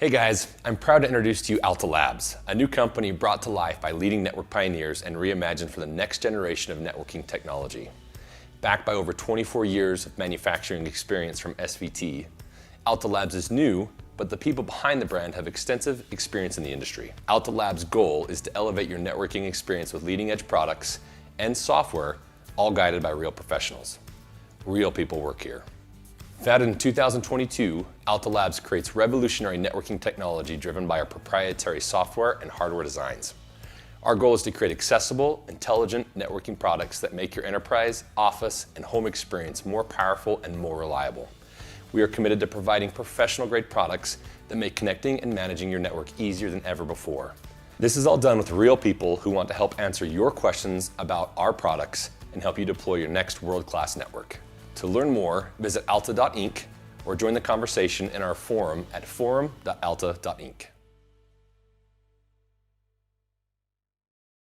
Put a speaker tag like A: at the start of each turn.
A: Hey guys, I'm proud to introduce to you Alta Labs, a new company brought to life by leading network pioneers and reimagined for the next generation of networking technology. Backed by over 24 years of manufacturing experience from SVT, Alta Labs is new, but the people behind the brand have extensive experience in the industry. Alta Labs' goal is to elevate your networking experience with leading-edge products and software, all guided by real professionals. Real people work here. Founded in 2022, Alta Labs creates revolutionary networking technology driven by our proprietary software and hardware designs. Our goal is to create accessible, intelligent networking products that make your enterprise, office, and home experience more powerful and more reliable. We are committed to providing professional-grade products that make connecting and managing your network easier than ever before. This is all done with real people who want to help answer your questions about our products and help you deploy your next world-class network. To learn more, visit alta.inc or join the conversation in our forum at forum.alta.inc.